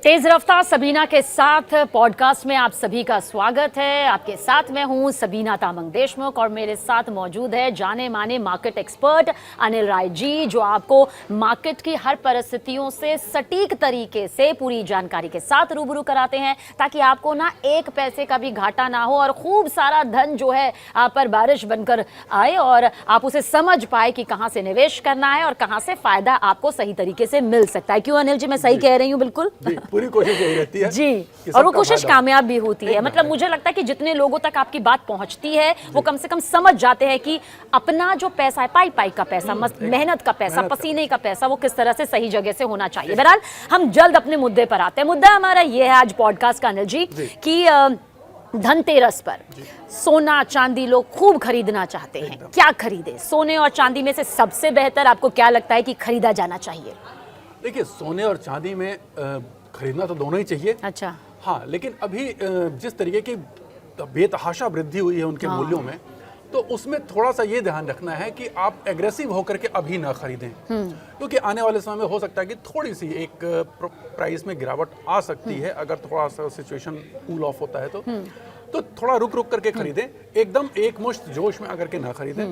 तेज रफ्तार सबीना के साथ पॉडकास्ट में आप सभी का स्वागत है। आपके साथ मैं हूं सबीना तामंग देशमुख और मेरे साथ मौजूद है जाने माने मार्केट एक्सपर्ट अनिल राय जी, जो आपको मार्केट की हर परिस्थितियों से सटीक तरीके से पूरी जानकारी के साथ रूबरू कराते हैं, ताकि आपको ना एक पैसे का भी घाटा ना हो और खूब सारा धन जो है आप पर बारिश बनकर आए और आप उसे समझ पाए कि कहां से निवेश करना है और कहां से फायदा आपको सही तरीके से मिल सकता है। क्यों अनिल जी, मैं सही कह रही हूँ? बिल्कुल पूरी कोशिश यही रहती है जी, और वो कोशिश कामयाब भी होती है। मतलब मुझे लगता है कि जितने लोगों तक आपकी बात पहुंचती है वो कम से कम समझ जाते हैं कि अपना जो पैसा है, पाई का पैसा, मेहनत का पैसा, पसीने का पैसा, वो किस तरह से सही जगह से होना चाहिए। बहरहाल हम जल्द अपने मुद्दे पर आते हैं। मुद्दा हमारा ये है आज पॉडकास्ट का अनिल जी कि धनतेरस पर सोना चांदी लोग खूब खरीदना चाहते हैं। क्या खरीदे? सोने और चांदी में से सबसे बेहतर आपको क्या लगता है कि खरीदा जाना चाहिए? देखिए, सोने और चांदी में खरीदना तो दोनों ही चाहिए। अच्छा। हाँ, लेकिन अभी जिस तरीके की बेतहाशा वृद्धि हुई है उनके मूल्यों में, तो उसमें थोड़ा सा ये ध्यान रखना है कि आप एग्रेसिव होकर के अभी ना खरीदें, क्योंकि आने वाले समय में हो सकता है कि थोड़ी सी एक प्राइस में गिरावट आ सकती है। अगर थोड़ा सा सिचुएशन कूल ऑफ होता है तो थोड़ा रुक करके खरीदें। एकदम एक मुश्त जोश में आकर के ना खरीदें।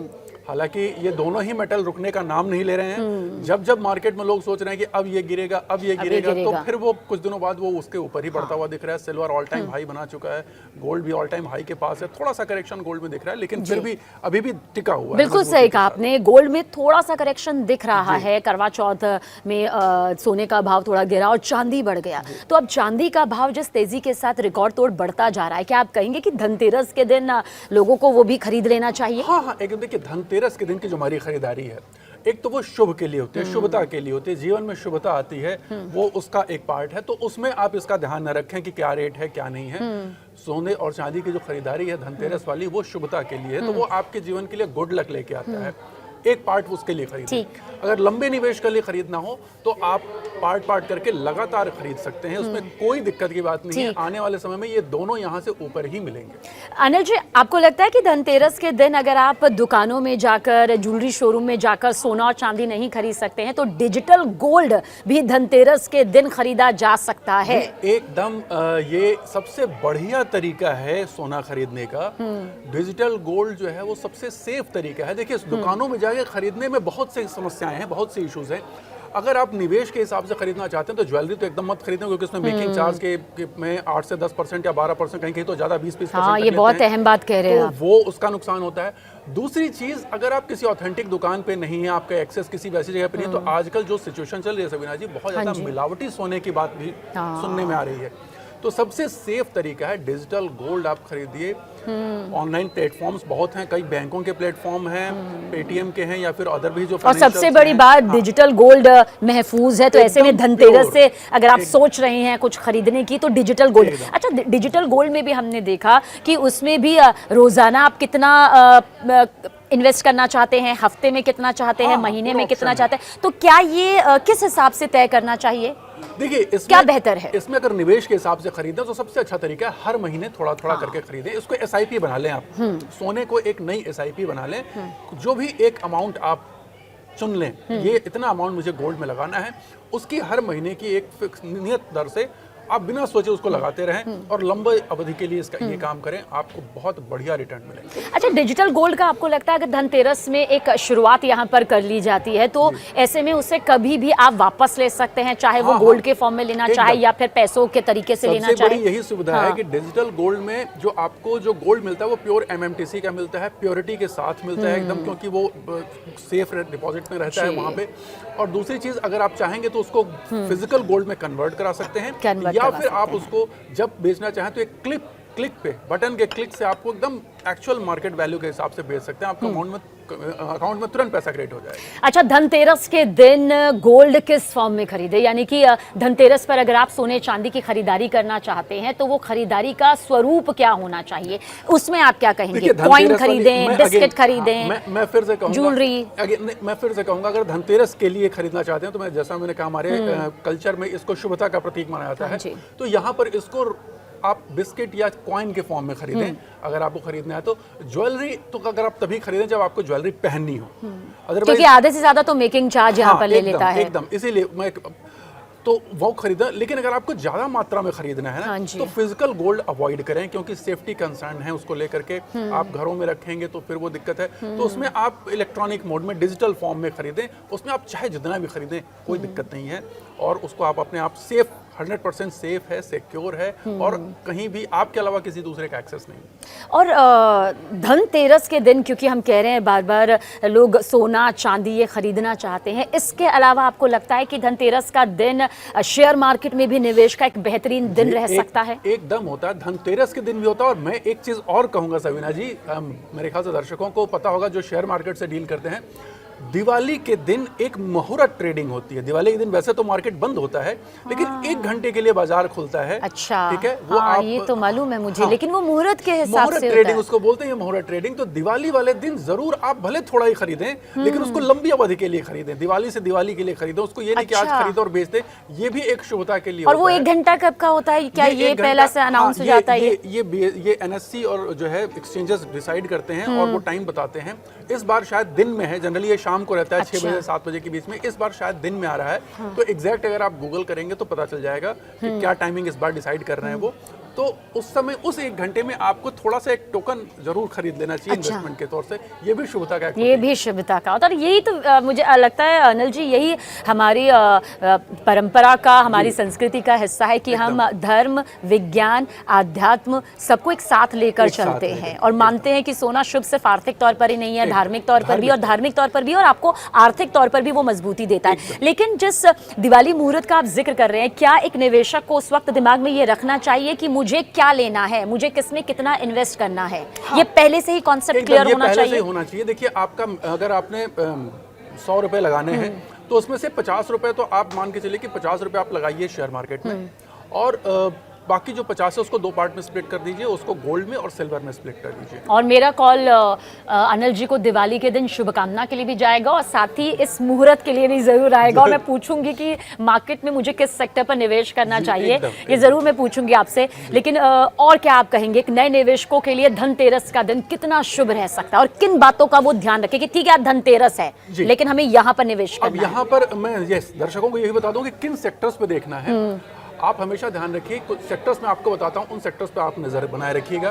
हालांकि ये दोनों ही मेटल रुकने का नाम नहीं ले रहे हैं। जब मार्केट में लोग सोच रहे हैं कि अब ये गिरेगा, अब ये गिरेगा, तो फिर वो कुछ दिनों बाद वो उसके ऊपर ही बढ़ता हुआ दिख रहा है। सिल्वर ऑल टाइम हाई बना चुका है, गोल्ड भी ऑल टाइम हाई के पास है। थोड़ा सा करेक्शन गोल्ड में दिख रहा है, लेकिन फिर भी अभी भी टिका हुआ है। बिल्कुल सही कहा आपने, गोल्ड में थोड़ा सा करेक्शन दिख रहा है। करवा चौथ में सोने का भाव थोड़ा गिरा और चांदी बढ़ गया। तो अब चांदी का भाव जिस तेजी के साथ रिकॉर्ड तोड़ बढ़ता जा रहा है, क्या आप कहेंगे कि धनतेरस के दिन लोगों को वो भी खरीद लेना चाहिए? हाँ, एकदम। देखिए, धनतेरस के दिन की जो हमारी खरीदारी है, एक तो वो शुभ के लिए होती है, शुभता के लिए होती है। जीवन में शुभता आती है, वो उसका एक पार्ट है। तो उसमें आप इसका ध्यान न रखें कि क्या रेट है क्या नहीं है। सोने और चांदी की जो खरीदारी है धनतेरस वाली, वो शुभता के लिए है। तो वो आपके जीवन के लिए गुड लक लेके आता है। एक पार्ट उसके लिए खरीदें। अगर लंबे निवेश के लिए खरीदना हो तो आप पार्ट करके लगातार खरीद सकते हैं, उसमें कोई दिक्कत की बात नहीं है। आने वाले समय में ये दोनों यहाँ से ऊपर ही मिलेंगे। अनिल जी, आपको लगता है कि धनतेरस के दिन अगर आप दुकानों में जाकर, ज्वेलरी शोरूम में जाकर सोना और चांदी नहीं खरीद सकते हैं, तो डिजिटल गोल्ड भी धनतेरस के दिन खरीदा जा सकता है? एकदम, ये सबसे बढ़िया तरीका है सोना खरीदने का। डिजिटल गोल्ड जो है वो सबसे सेफ तरीका है। देखिए, दुकानों में जाके खरीदने में बहुत सी समस्याएं हैं, बहुत सी इश्यूज हैं। अगर आप निवेश के हिसाब से खरीदना चाहते हैं तो ज्वेलरी तो एकदम मत खरीदें, क्योंकि उसमें मेकिंग चार्ज के में 8 से 10% या 12%, कहीं तो ज्यादा 20-20%। हाँ, ये बहुत अहम बात कह रहे हैं आप। वो उसका नुकसान होता है। दूसरी चीज, अगर आप किसी ऑथेंटिक दुकान पे नहीं है, आपका एक्सेस किसी वैसी जगह पे नहीं है, तो आजकल जो सिचुएशन चल रही है सबीना जी, बहुत ज्यादा मिलावटी सोने की बात भी सुनने में आ रही है। तो सबसे सेफ तरीका है डिजिटल गोल्ड आप खरीदिए। ऑनलाइन प्लेटफॉर्म्स बहुत हैं, कई बैंकों के प्लेटफॉर्म हैं, पेटीएम के हैं या फिर अदर भी जो। और सबसे बड़ी बात, डिजिटल गोल्ड महफूज है। तो ऐसे में धनतेरस से अगर आप सोच रहे हैं कुछ खरीदने की, तो डिजिटल गोल्ड। अच्छा, डिजिटल गोल्ड में भी हमने देखा कि उसमें भी रोजाना आप कितना इन्वेस्ट करना चाहते हैं, हफ्ते में कितना चाहते हैं, महीने में कितना चाहते हैं, तो क्या ये किस हिसाब से तय करना चाहिए? देखिए, इसमें क्या बेहतर है? इसमें अगर निवेश के हिसाब से खरीदें तो सबसे अच्छा तरीका है हर महीने थोड़ा करके खरीदें। इसको एसआईपी बना लें आप। सोने को एक नई एसआईपी बना लें। जो भी एक अमाउंट आप चुन लें, ये इतना अमाउंट मुझे गोल्ड में लगाना है, उसकी हर महीने की एक फिक्स नियत दर से आप बिना सोचे उसको लगाते रहें और लंबे अवधि के लिए इसका ये काम करें, आपको बहुत बढ़िया रिटर्न मिलेंगे। अच्छा, डिजिटल गोल्ड का आपको लगता है अगर धनतेरस में एक शुरुआत यहाँ पर कर ली जाती है, तो ऐसे में उसे कभी भी आप वापस ले सकते हैं, चाहे वो गोल्ड के फॉर्म में लेना चाहे या फिर पैसों के तरीके से लेना चाहे? सबसे बड़ी यही सुविधा है कि डिजिटल गोल्ड में जो आपको जो गोल्ड मिलता है वो प्योर एमएमटीसी का मिलता है, प्योरिटी के साथ मिलता है एकदम, क्योंकि वो सेफ डिपॉजिट में रहता है वहाँ पे। और दूसरी चीज, अगर आप चाहेंगे तो उसको फिजिकल गोल्ड में कन्वर्ट करा सकते हैं, या फिर आप उसको जब बेचना चाहें तो एक क्लिक पे, बटन के क्लिक से आपको एकदम एक्चुअल मार्केट वैल्यू के हिसाब से बेच सकते हैं। आपका अकाउंट में तुरंत पैसा क्रिएट हो जाएगा। अच्छा, धनतेरस के दिन गोल्ड किस फॉर्म में खरीदे? यानी कि धनतेरस पर अगर आप सोने चांदी की खरीदारी करना चाहते हैं, तो वो खरीदारी का स्वरूप क्या होना चाहिए? उसमें आप क्या कहेंगे? कॉइन खरीदें, बिस्किट खरीदें? मैं फिर से कहूंगा, ज्वेलरी? मैं फिर से कहूंगा, अगर धनतेरस के लिए खरीदना चाहते हैं तो मैं, जैसा मैंने कहा, हमारे कल्चर में इसको शुभता का प्रतीक माना जाता है। तो यहाँ पर इसको आप बिस्किट या कॉइन के फॉर्म में खरीदें। अगर आपको खरीदना है तो ज्वेलरी तो अगर आप तभी खरीदें जब आपको ज्वेलरी पहननी हो। क्योंकि आधे से ज्यादा तो मेकिंग चार्ज यहाँ पर ले लेता है। एकदम, इसीलिए मैं तो वो खरीदा। लेकिन अगर आपको ज़्यादा मात्रा में खरीदना है हाँ ना, जी। तो फिजिकल गोल्ड अवॉइड करें, क्योंकि सेफ्टी कंसर्न है उसको लेकर के। आप घरों में रखेंगे तो फिर वो दिक्कत है। तो उसमें आप इलेक्ट्रॉनिक मोड में डिजिटल फॉर्म में खरीदें, उसमें आप चाहे जितना भी खरीदें कोई दिक्कत नहीं है, और उसको आप अपने आप सेफ 100% सेफ है, सिक्योर है, और कहीं भी आपके अलावा किसी दूसरे का एक्सेस नहीं। और धनतेरस के दिन, क्योंकि हम कह रहे हैं बार बार लोग सोना चांदी ये खरीदना चाहते हैं, इसके अलावा आपको लगता है कि धनतेरस का दिन शेयर मार्केट में भी निवेश का एक बेहतरीन दिन रह सकता है? एकदम होता है, धनतेरस के दिन भी होता है। और मैं एक चीज और कहूंगा सबीना जी, मेरे ख्याल से दर्शकों को पता होगा जो शेयर मार्केट से डील करते हैं, दिवाली के दिन एक मुहूर्त ट्रेडिंग होती है। दिवाली के दिन वैसे तो मार्केट बंद होता है, लेकिन 1 घंटे के लिए बाजार खुलता है। अच्छा, ठीक है, वो हाँ, ये तो मालूम है मुझे। हाँ, लेकिन वो मुहूर्त के हिसाब से ट्रेडिंग उसको बोलते हैं, मुहूर्त ट्रेडिंग। तो दिवाली वाले दिन जरूर आप भले थोड़ा ही खरीदें, लेकिन उसको लंबी अवधि के लिए खरीदें, दिवाली से दिवाली के लिए खरीदें उसको। ये नहीं कि आज खरीदो और बेच दें, ये भी एक शुभता के लिए। और वो 1 घंटा कब का होता है? क्या ये पहला से अनाउंस हो जाता है? ये NSE और जो है एक्सचेंजेस डिसाइड करते हैं और वो टाइम बताते हैं। इस बार शायद दिन में है, जनरली ये शाम को रहता है 6 बजे 7 बजे के बीच में। इस बार शायद दिन में आ रहा है। तो एग्जैक्ट अगर आप गूगल करेंगे तो पता चल जाएगा कि क्या टाइमिंग इस बार डिसाइड कर रहे हैं वो। तो उस समय उस 1 घंटे में आपको थोड़ा सा एक टोकन जरूर खरीद लेना चाहिए इन्वेस्टमेंट के तौर से। ये भी शुभता का ये भी शुभता का होता है। और यही तो मुझे लगता है अनिल जी, यही हमारी परंपरा का, हमारी संस्कृति का हिस्सा है कि हम धर्म, विज्ञान, आध्यात्म सबको एक साथ लेकर चलते हैं और मानते हैं कि सोना शुभ सिर्फ आर्थिक तौर पर ही नहीं है, धार्मिक तौर पर भी, और धार्मिक तौर पर भी, और आपको आर्थिक तौर पर भी वो मजबूती देता है। लेकिन जिस दिवाली मुहूर्त का आप जिक्र कर रहे हैं, क्या एक निवेशक को उस वक्त दिमाग में ये रखना चाहिए कि मुझे क्या लेना है, मुझे किसमें कितना इन्वेस्ट करना है? हाँ, ये पहले से ही कॉन्सेप्ट क्लियर होना चाहिए। होना चाहिए। देखिए, आपका अगर आपने 100 रुपए लगाने हैं तो उसमें से 50 रुपए तो आप मान के चलिए कि 50 रुपए आप लगाइए शेयर मार्केट में, और बाकी जो 50 है उसको 2 पार्ट में स्प्लिट कर दीजिए, उसको गोल्ड में और सिल्वर में स्प्लिट कर दीजिए। और मेरा कॉल अनिल जी को दिवाली के दिन शुभकामना के लिए भी जाएगा और साथ ही इस मुहूर्त के लिए भी जरूर आएगा, और मैं पूछूंगी कि मार्केट में मुझे किस सेक्टर पर निवेश करना चाहिए, ये जरूर मैं पूछूंगी आपसे। लेकिन और क्या आप कहेंगे एक नए निवेशकों के लिए धनतेरस का दिन कितना शुभ रह सकता है, और किन बातों का वो ध्यान रखे कि ठीक है आज धनतेरस है लेकिन हमें यहाँ पर निवेश करना है? अब यहाँ पर मैं दर्शकों को यही बता दूं कि किन सेक्टर्स पे देखना है। आप हमेशा ध्यान रखिए, कुछ सेक्टर्स में आपको बताता हूं, उन सेक्टर्स पे आप नजर बनाए रखिएगा।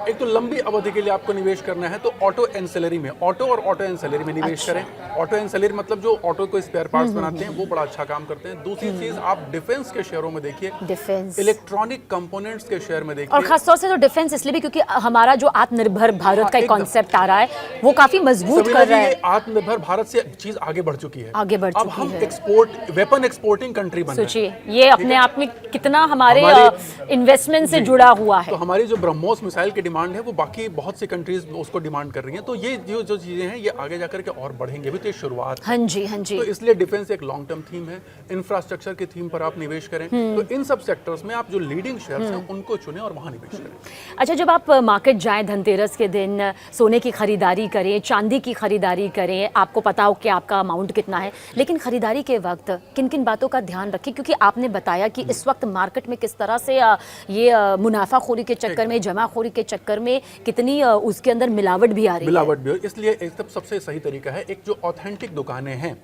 एक तो लंबी अवधि के लिए आपको निवेश करना है, तो ऑटो एंसेलरी में, ऑटो और ऑटो एंसेलरी में निवेश करें। ऑटो एंसेलरी मतलब जो ऑटो को स्पेयर पार्ट्स बनाते हैं, वो बड़ा अच्छा काम करते हैं। दूसरी चीज, आप डिफेंस के शेयरों में देखिए, डिफेंस इलेक्ट्रॉनिक कंपोनेंट्स के शेयर में देखिए। और खासतौर से तो डिफेंस इसलिए भी क्योंकि हमारा जो आत्मनिर्भर भारत का कॉन्सेप्ट आ रहा है वो काफी मजबूत कर रहा है। आत्मनिर्भर भारत से चीज आगे बढ़ चुकी है, आगे बढ़ चुकी है। अब हम एक्सपोर्ट, वेपन एक्सपोर्टिंग कंट्री बन रहे हैं। सोचिए ये अपने आप में कितना हमारे इन्वेस्टमेंट से जुड़ा हुआ है। तो हमारी जो ब्रह्मोस मिसाइल की डिमांड है वो बाकी बहुत सी कंट्रीज उसको डिमांड कर रही हैं। तो ये जो चीजें हैं ये आगे जाकर के और बढ़ेंगे भी, तो ये शुरुआत है। हाँ जी, हाँ जी। तो इसलिए डिफेंस एक लॉन्ग टर्म थीम है, इंफ्रास्ट्रक्चर की थीम पर आप निवेश करें। तो इन सब सेक्टर्स में आप जो लीडिंग शेयर्स हैं उनको चुनें और वहां निवेश करें। अच्छा, जब आप मार्केट जाएं धनतेरस के दिन, सोने की खरीदारी करें, चांदी की खरीदारी करें, आपको पता हो कि आपका अमाउंट कितना है, लेकिन खरीदारी के वक्त किन किन बातों का ध्यान रखें? क्योंकि आपने बताया कि इस वक्त मार्केट में किस तरह से ये मुनाफाखोरी के चक्कर में, जमाखोरी के चक्कर में कितनी उसके अंदर मिलावट भी आ रही है। मिलावट भी, इसलिए एक सबसे सही तरीका है, एक जो ऑथेंटिक दुकानें हैं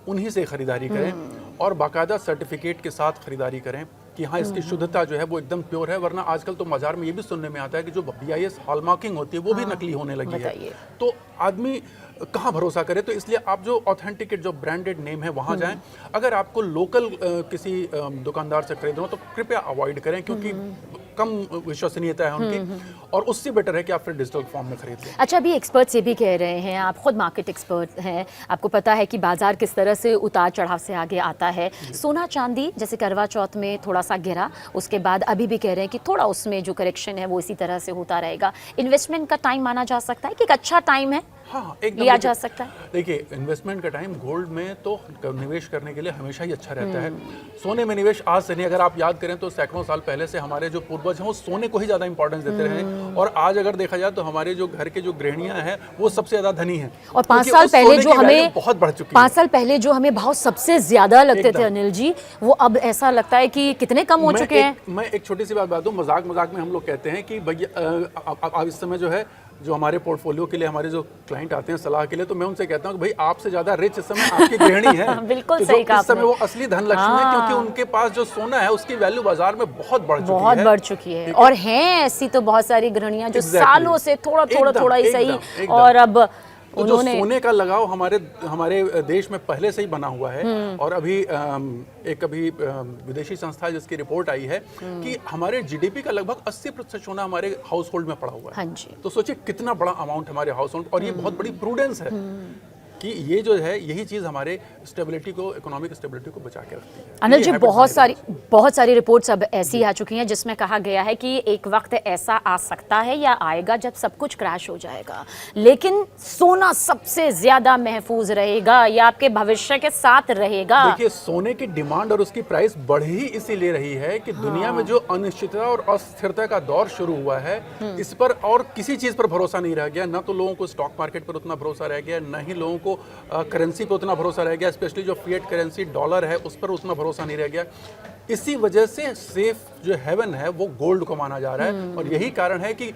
उन्हीं से खरीदारी करें और बाकायदा सर्टिफिकेट के साथ खरीदारी करें कि हाँ इसकी शुद्धता जो है वो एकदम प्योर है। वरना आजकल तो बाजार में ये भी सुनने में आता है कि जो BIS हॉलमार्किंग होती है वो भी नकली होने लगी है। तो आदमी कहाँ भरोसा करे? तो इसलिए आप जो ऑथेंटिकेट, जो ब्रांडेड नेम है वहाँ जाएं। अगर आपको लोकल किसी दुकानदार से खरीदना हो तो कृपया अवॉइड करें, क्योंकि कम विश्वसनीयता है उनकी, और उससे बेटर है कि आप फिर डिजिटल फॉर्म में खरीद लें। अच्छा, अभी एक्सपर्ट्स ये भी कह रहे हैं, आप खुद मार्केट एक्सपर्ट हैं, आपको पता है कि बाजार किस तरह से उतार चढ़ाव से आगे आता है। सोना चांदी जैसे करवा चौथ में थोड़ा सा गिरा, उसके बाद अभी भी कह रहे हैं कि थोड़ा उसमें जो करेक्शन है वो इसी तरह से होता रहेगा। इन्वेस्टमेंट का टाइम माना जा सकता है कि एक अच्छा टाइम है, हाँ एकदम लिया जा सकता है? देखिए, इन्वेस्टमेंट का टाइम गोल्ड में तो निवेश करने के लिए हमेशा ही अच्छा रहता है। सोने में निवेश आज से नहीं, अगर आप याद करें तो सैकड़ों साल पहले से हमारे जो पूर्वज हैं वो सोने को ही ज्यादा इंपॉर्टेंस देते रहे, और आज अगर देखा जाए तो हमारे जो घर के जो गृहिणियां हैं वो सबसे ज्यादा धनी हैं। और 5 साल पहले जो हमें बहुत बढ़ चुकी है, 5 साल पहले जो हमें भाव सबसे ज्यादा लगते थे अनिल जी, वो अब ऐसा लगता है कि कितने कम हो चुके हैं। मैं एक छोटी सी बात बता दूं, मजाक में हम लोग कहते हैं कि भैया अब इस समय जो है जो हमारे पोर्टफोलियो के लिए हमारे जो क्लाइंट आते हैं सलाह के लिए, तो मैं उनसे कहता हूँ कि भाई आपसे ज्यादा रिच इस समय आपकी गृहिणी है। बिल्कुल तो सही कहा इस समय आपने। वो असली धन लक्ष्मी है, क्योंकि उनके पास जो सोना है उसकी वैल्यू बाजार में बहुत बढ़ चुकी है। और हैं ऐसी तो बहुत सारी गृहिणियां जो सालों से थोड़ा ही सही, एकदम। और अब तो जो सोने का लगाव हमारे देश में पहले से ही बना हुआ है। और अभी एक विदेशी संस्था है जिसकी रिपोर्ट आई है कि हमारे जीडीपी का लगभग 80% सोना हमारे हाउस होल्ड में पड़ा हुआ है। हाँ जी। तो सोचिए कितना बड़ा अमाउंट हमारे हाउस होल्ड, और ये बहुत बड़ी प्रूडेंस है कि ये जो है यही चीज हमारे स्टेबिलिटी को, इकोनॉमिक स्टेबिलिटी को बचा के रखती है। अनिल जी, बहुत सारी रिपोर्ट्स अब ऐसी आ चुकी हैं जिसमें कहा गया है कि एक वक्त ऐसा आ सकता है या आएगा जब सब कुछ क्रैश हो जाएगा, लेकिन सोना सबसे ज्यादा महफूज रहेगा या आपके भविष्य के साथ रहेगा। देखिए, सोने की डिमांड और उसकी प्राइस बढ़ ही इसीलिए रही है कि दुनिया में जो अनिश्चितता और अस्थिरता का दौर शुरू हुआ है, इस पर और किसी चीज पर भरोसा नहीं रह गया। ना तो लोगों को स्टॉक मार्केट पर उतना भरोसा रह गया, ना ही लोगों को करेंसी पे उतना भरोसा रह गया, स्पेशली जो फिएट करेंसी डॉलर है उस पर उतना भरोसा नहीं रह गया। इसी वजह से सेफ जो हेवन है वो गोल्ड को माना जा रहा है। और यही कारण है कि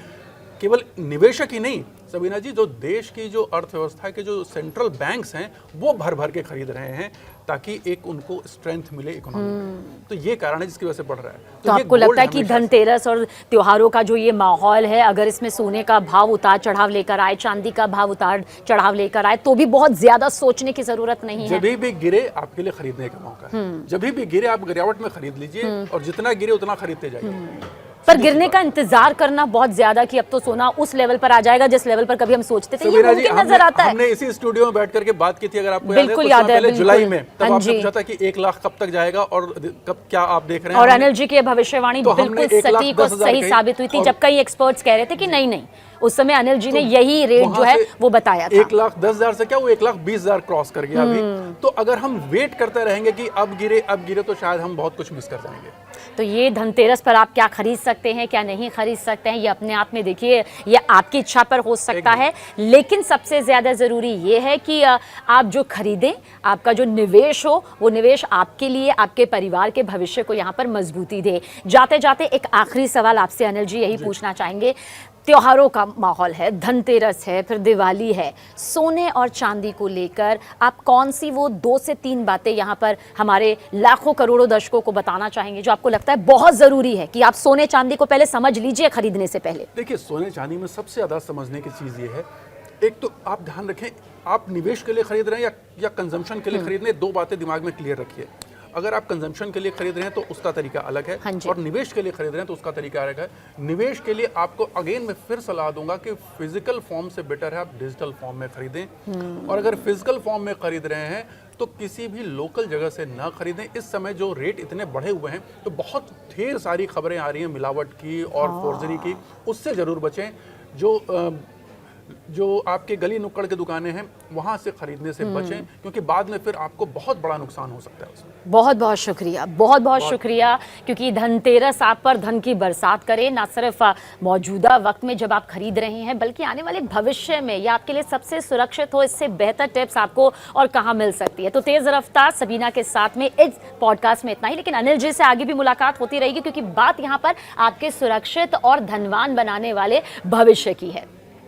केवल निवेशक ही नहीं सबीना जी, जो देश की जो अर्थव्यवस्था के जो सेंट्रल बैंक्स हैं वो भर भर के खरीद रहे हैं ताकि एक उनको स्ट्रेंथ मिले इकोनॉमी में। तो ये कारण है जिसकी वजह से बढ़ रहा है। तो आपको लगता है कि धनतेरस और त्योहारों का जो ये माहौल है, अगर इसमें सोने का भाव उतार चढ़ाव लेकर आए, चांदी का भाव उतार चढ़ाव लेकर आए, तो भी बहुत ज्यादा सोचने की जरूरत नहीं है? जब भी गिरे आपके लिए खरीदने का मौका है। जब भी गिरे आप गिरावट में खरीद लीजिए, और जितना गिरे उतना खरीदते जाइए। पर गिरने का इंतजार करना बहुत ज्यादा कि अब तो सोना उस लेवल पर आ जाएगा जिस लेवल पर कभी हम सोचते थे, ये मुमकिन नजर आता है। हमने इसी स्टूडियो में बैठ करके बात की थी, अगर आपको बिल्कुल याद है, जुलाई में, तब आपने पूछा था कि 1 लाख कब तक जाएगा और कब, क्या आप देख रहे हैं। और अनिल जी की भविष्यवाणी बिल्कुल सटीक और सही साबित हुई थी, जब कई एक्सपर्ट्स कह रहे थे कि नहीं, उस समय अनिल जी ने यही रेट जो है वो बताया था। 1,10,000 से क्या वो 1,20,000 क्रॉस कर गया अभी। तो अगर हम वेट करते रहेंगे कि अब गिरे तो शायद हम बहुत कुछ मिस कर जाएंगे। तो ये धनतेरस पर आप क्या खरीद सकते हैं, क्या नहीं खरीद सकते हैं, ये अपने आप में देखिए, ये आपकी इच्छा पर हो सकता है। लेकिन सबसे ज्यादा जरूरी ये है कि आप जो खरीदें, आपका जो निवेश हो, वो निवेश आपके लिए, आपके परिवार के भविष्य को यहाँ पर मजबूती दे। जाते जाते एक आखिरी सवाल आपसे अनिल जी यही पूछना चाहेंगे। त्योहारों का माहौल है, धनतेरस है, फिर दिवाली है, सोने और चांदी को लेकर आप कौन सी वो 2 से 3 बातें यहाँ पर हमारे लाखों करोड़ों दर्शकों को बताना चाहेंगे जो आपको लगता है बहुत ज़रूरी है कि आप सोने चांदी को पहले समझ लीजिए खरीदने से पहले? देखिए, सोने चांदी में सबसे ज़्यादा समझने की चीज़ ये है, एक तो आप ध्यान रखें, आप निवेश के लिए खरीद रहे हैं या कंजम्पशन के लिए खरीद रहे हैं, 2 बातें दिमाग में क्लियर रखिए। अगर आप कंजम्पशन के लिए खरीद रहे हैं तो उसका तरीका अलग है, और निवेश के लिए खरीद रहे हैं तो उसका तरीका अलग है। निवेश के लिए आपको अगेन मैं फिर सलाह दूंगा कि फिजिकल फॉर्म से बेटर है आप डिजिटल फॉर्म में खरीदें। और अगर फिजिकल फॉर्म में खरीद रहे हैं तो किसी भी लोकल जगह से ना खरीदें। इस समय जो रेट इतने बढ़े हुए हैं तो बहुत ढेर सारी खबरें आ रही हैं मिलावट की और फोर्जरी की, उससे ज़रूर बचें। जो आपके गली नुक्कड़ के दुकानें हैं वहां से खरीदने से बचें, क्योंकि बाद में फिर आपको बहुत बड़ा नुकसान हो सकता है उसमें। बहुत बहुत शुक्रिया, बहुत शुक्रिया, क्योंकि धनतेरस आप पर धन की बरसात करे, ना सिर्फ मौजूदा वक्त में जब आप खरीद रहे हैं बल्कि आने वाले भविष्य में ये आपके लिए सबसे सुरक्षित हो। इससे बेहतर टिप्स आपको और कहाँ मिल सकती है। तो तेज रफ्तार सबीना के साथ में इस पॉडकास्ट में इतना ही, लेकिन अनिल जी से आगे भी मुलाकात होती रहेगी क्योंकि बात यहाँ पर आपके सुरक्षित और धनवान बनाने वाले भविष्य की है।